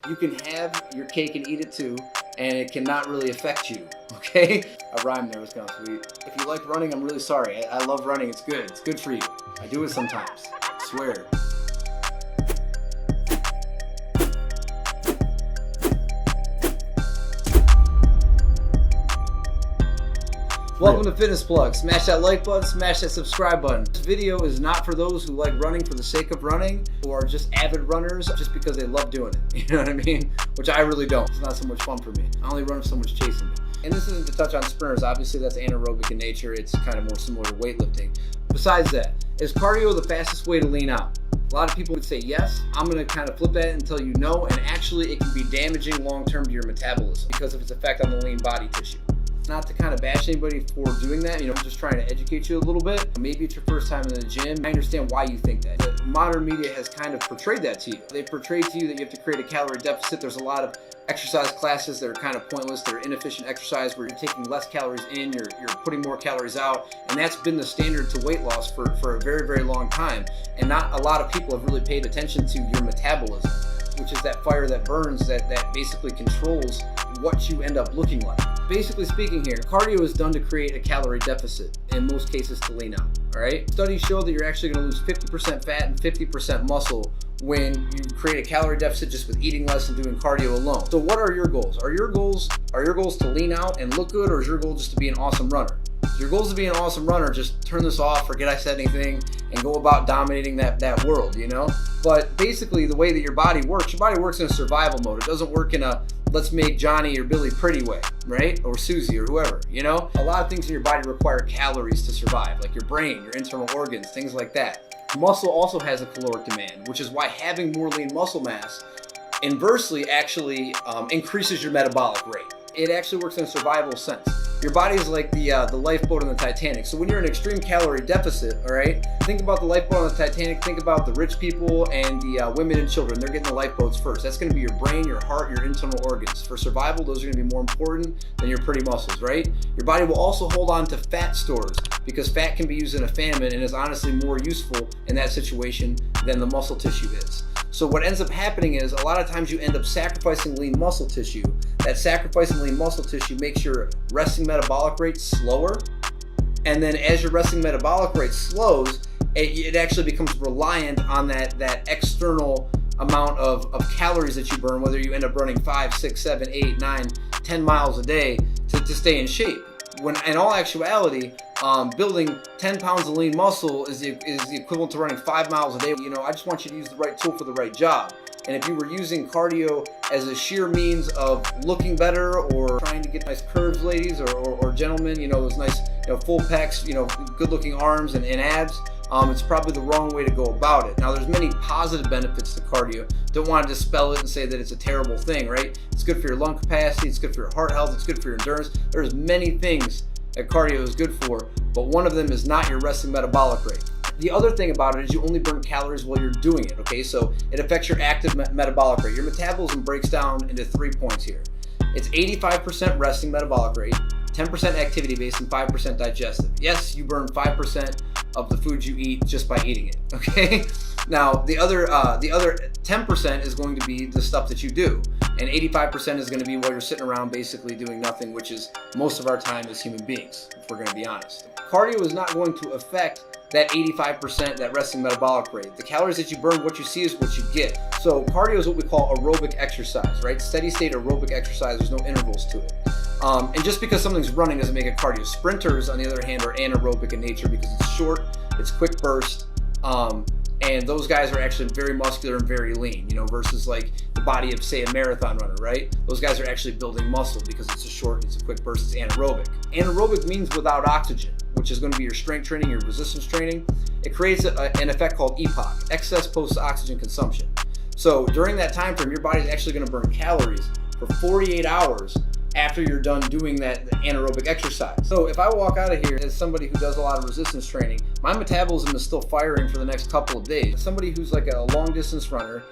You can have your cake and eat it too, and it cannot really affect you, okay? A rhyme there was kind of sweet. If you like running, I'm really sorry. I love running, it's good. It's good for you. I do it sometimes, I swear. Welcome to Fitness Plug. Smash that like button, smash that subscribe button. This video is not for those who like running for the sake of running or just avid runners just because they love doing it. You know what I mean? Which I really don't. It's not so much fun for me. I only run if someone's chasing me. And this isn't to touch on sprinters. Obviously, that's anaerobic in nature. It's kind of more similar to weightlifting. Besides that, is cardio the fastest way to lean out? A lot of people would say yes. I'm going to kind of flip that and tell you no, and actually it can be damaging long-term to your metabolism because of its effect on the lean body tissue. Not to kind of bash anybody for doing that, I'm just trying to educate you a little bit. Maybe it's your first time in the gym. I understand why you think that. The modern media has kind of portrayed that to you. They portrayed to you that you have to create a calorie deficit. There's a lot of exercise classes that are kind of pointless. They're inefficient exercise where you're taking less calories in, you're putting more calories out, and that's been the standard to weight loss for a very, very long time. And not a lot of people have really paid attention to your metabolism, which is that fire that burns that basically controls what you end up looking like. Basically speaking here, cardio is done to create a calorie deficit, in most cases to lean out, all right? Studies show that you're actually gonna lose 50% fat and 50% muscle when you create a calorie deficit just with eating less and doing cardio alone. So what are your goals? Are your goals to lean out and look good, or is your goal just to be an awesome runner? If your goal is to be an awesome runner, just turn this off, forget I said anything, and go about dominating that world, But basically the way that your body works in a survival mode. It doesn't work in a let's make Johnny or Billy pretty way, right? Or Susie or whoever, A lot of things in your body require calories to survive, like your brain, your internal organs, things like that. Muscle also has a caloric demand, which is why having more lean muscle mass inversely actually increases your metabolic rate. It actually works in a survival sense. Your body is like the lifeboat on the Titanic. So when you're in extreme calorie deficit, all right, think about the lifeboat on the Titanic. Think about the rich people and the women and children. They're getting the lifeboats first. That's going to be your brain, your heart, your internal organs. For survival, those are going to be more important than your pretty muscles, right? Your body will also hold on to fat stores because fat can be used in a famine and is honestly more useful in that situation than the muscle tissue is. So what ends up happening is a lot of times you end up sacrificing lean muscle tissue. That sacrificing lean muscle tissue makes your resting metabolic rate slower. And then as your resting metabolic rate slows, it actually becomes reliant on that external amount of calories that you burn, whether you end up running 5, 6, 7, 8, 9, 10 miles a day to stay in shape. When in all actuality, building 10 pounds of lean muscle is the equivalent to running 5 miles a day. I just want you to use the right tool for the right job. And if you were using cardio as a sheer means of looking better or trying to get nice curves, ladies or gentlemen, those nice full pecs, good looking arms and abs, it's probably the wrong way to go about it. Now, there's many positive benefits to cardio. Don't want to dispel it and say that it's a terrible thing, right? It's good for your lung capacity, it's good for your heart health, it's good for your endurance. There's many things that cardio is good for, but one of them is not your resting metabolic rate. The other thing about it is you only burn calories while you're doing it, okay? So it affects your active metabolic rate. Your metabolism breaks down into 3 points here. It's 85% resting metabolic rate, 10% activity-based, and 5% digestive. Yes, you burn 5% of the food you eat just by eating it, okay? Now, the other 10% is going to be the stuff that you do, and 85% is going to be while you're sitting around basically doing nothing, which is most of our time as human beings, if we're going to be honest. Cardio is not going to affect that 85%, that resting metabolic rate. The calories that you burn, what you see is what you get. So cardio is what we call aerobic exercise, right? Steady state aerobic exercise, there's no intervals to it. And just because something's running doesn't make it cardio. Sprinters, on the other hand, are anaerobic in nature because it's short, it's quick burst, and those guys are actually very muscular and very lean, versus like the body of, say, a marathon runner, right? Those guys are actually building muscle because it's a short, it's a quick burst, it's anaerobic. Anaerobic means without oxygen, which is going to be your strength training, your resistance training. It creates an effect called EPOC, excess post-oxygen consumption. So during that time frame, your body's actually going to burn calories for 48 hours after you're done doing that anaerobic exercise. So if I walk out of here as somebody who does a lot of resistance training, my metabolism is still firing for the next couple of days. Somebody who's like a long distance runner,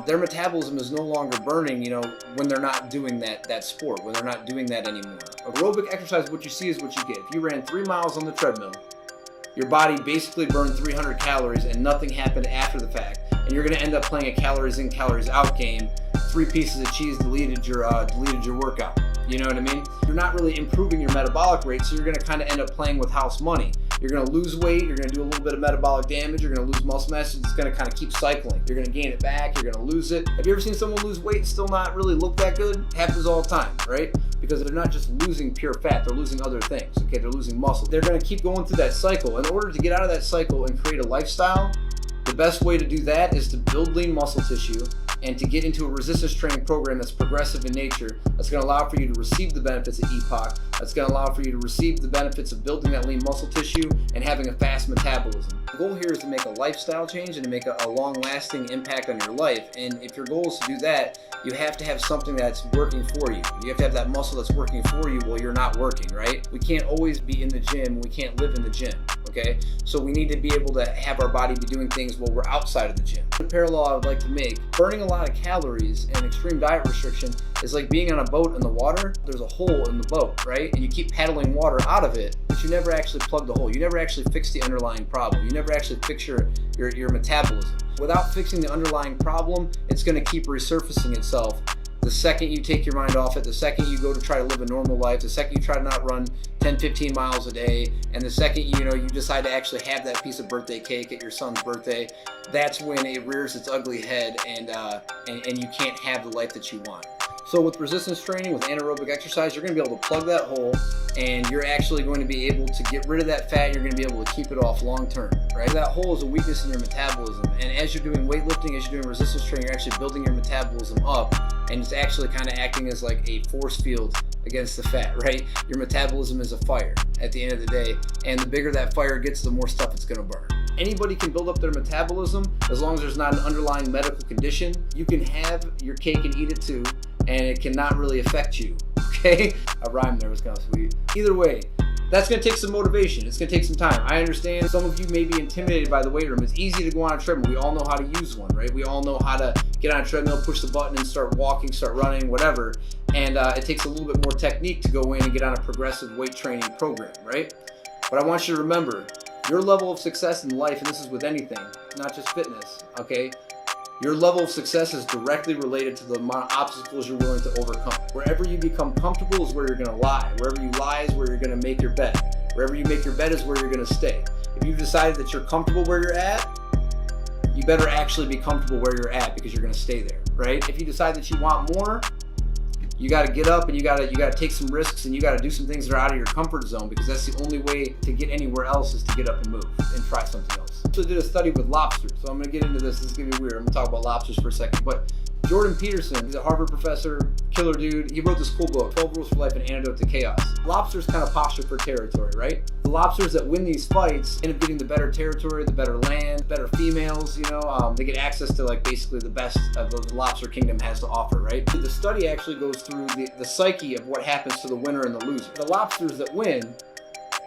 their metabolism is no longer burning, when they're not doing that sport, when they're not doing that anymore. Aerobic exercise, what you see is what you get. If you ran 3 miles on the treadmill, your body basically burned 300 calories and nothing happened after the fact. And you're going to end up playing a calories in, calories out game 3 pieces of cheese deleted your workout. You know what I mean? You're not really improving your metabolic rate, so you're gonna kind of end up playing with house money. You're gonna lose weight, you're gonna do a little bit of metabolic damage, you're gonna lose muscle mass, it's gonna kind of keep cycling. You're gonna gain it back, you're gonna lose it. Have you ever seen someone lose weight and still not really look that good? Happens all the time, right? Because they're not just losing pure fat, they're losing other things, okay? They're losing muscle. They're gonna keep going through that cycle. In order to get out of that cycle and create a lifestyle, the best way to do that is to build lean muscle tissue and to get into a resistance training program that's progressive in nature, that's going to allow for you to receive the benefits of EPOC, that's going to allow for you to receive the benefits of building that lean muscle tissue and having a fast metabolism. The goal here is to make a lifestyle change and to make a long-lasting impact on your life. And if your goal is to do that, you have to have something that's working for you. You have to have that muscle that's working for you while you're not working, right? We can't always be in the gym, we can't live in the gym. Okay, so we need to be able to have our body be doing things while we're outside of the gym. The parallel I would like to make, burning a lot of calories and extreme diet restriction is like being on a boat in the water. There's a hole in the boat, right? And you keep paddling water out of it, but you never actually plug the hole. You never actually fix the underlying problem. You never actually fix your metabolism. Without fixing the underlying problem, it's going to keep resurfacing itself. The second you take your mind off it, the second you go to try to live a normal life, the second you try to not run 10-15 miles a day, and the second you decide to actually have that piece of birthday cake at your son's birthday, that's when it rears its ugly head and you can't have the life that you want. So with resistance training, with anaerobic exercise, you're going to be able to plug that hole, and you're actually going to be able to get rid of that fat. You're going to be able to keep it off long term, right? That hole is a weakness in your metabolism, and as you're doing weightlifting, as you're doing resistance training, you're actually building your metabolism up, and it's actually kind of acting as like a force field against the fat, right? Your metabolism is a fire at the end of the day, and the bigger that fire gets, the more stuff it's going to burn. Anybody can build up their metabolism as long as there's not an underlying medical condition. You can have your cake and eat it too, and it cannot really affect you, okay? A rhyme there was kind of sweet. Either way, that's going to take some motivation. It's going to take some time. I understand some of you may be intimidated by the weight room. It's easy to go on a treadmill. We all know how to use one, right? We all know how to get on a treadmill, push the button, and start walking, start running, whatever. And it takes a little bit more technique to go in and get on a progressive weight training program, right? But I want you to remember, your level of success in life, and this is with anything, not just fitness, okay? Your level of success is directly related to the amount of obstacles you're willing to overcome. Wherever you become comfortable is where you're going to lie. Wherever you lie is where you're going to make your bed. Wherever you make your bed is where you're going to stay. If you've decided that you're comfortable where you're at, you better actually be comfortable where you're at, because you're going to stay there, right? If you decide that you want more, you got to get up and you got to take some risks, and you got to do some things that are out of your comfort zone, because that's the only way to get anywhere else is to get up and move and try something else. I actually did a study with lobsters, so I'm going to get into this. This is going to be weird. I'm going to talk about lobsters for a second, but Jordan Peterson, he's a Harvard professor, killer dude. He wrote this cool book, 12 Rules for Life, An Antidote to Chaos. Lobsters kind of posture for territory, right? The lobsters that win these fights end up getting the better territory, the better land, better females, they get access to like basically the best of the lobster kingdom has to offer, right? The study actually goes through the psyche of what happens to the winner and the loser. The lobsters that win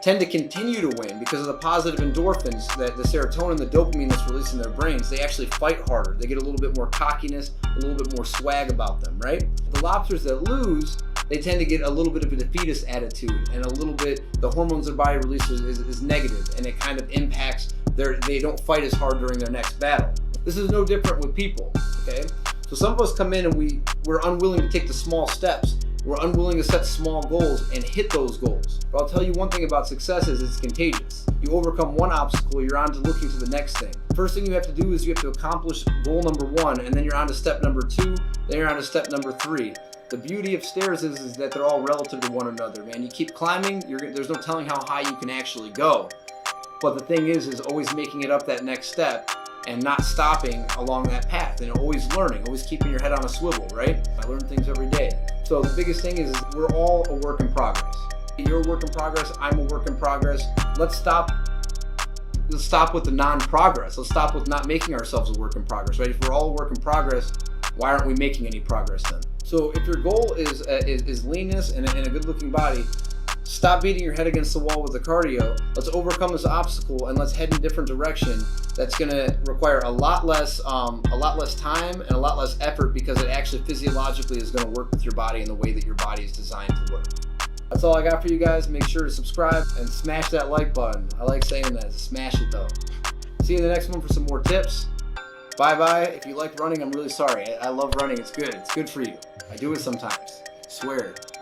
tend to continue to win because of the positive endorphins, that the serotonin, the dopamine that's released in their brains. They actually fight harder. They get a little bit more cockiness, a little bit more swag about them, right? The lobsters that lose, they tend to get a little bit of a defeatist attitude, and a little bit, the hormones their body releases is negative, and it kind of impacts they don't fight as hard during their next battle. This is no different with people, okay? So some of us come in and we're unwilling to take the small steps. We're unwilling to set small goals and hit those goals. But I'll tell you one thing about success is it's contagious. You overcome one obstacle, you're on to looking to the next thing. First thing you have to do is you have to accomplish goal number 1, and then you're on to step number 2, then you're on to step number 3. The beauty of stairs is that they're all relative to one another, man. You keep climbing, there's no telling how high you can actually go. But the thing is always making it up that next step and not stopping along that path, and always learning, always keeping your head on a swivel, right? I learn things every day. So the biggest thing is we're all a work in progress. You're a work in progress, I'm a work in progress. Let's stop with the non-progress. Let's stop with not making ourselves a work in progress, right? If we're all a work in progress, why aren't we making any progress then? So if your goal is leanness and a good-looking body, stop beating your head against the wall with the cardio. Let's overcome this obstacle and let's head in a different direction. That's going to require a lot less time and a lot less effort, because it actually physiologically is going to work with your body in the way that your body is designed to work. That's all I got for you guys. Make sure to subscribe and smash that like button. I like saying that. Smash it though. See you in the next one for some more tips. Bye. bye-bye. If you like running, I'm really sorry. I love running. It's good. It's good for you. I do it sometimes. I swear.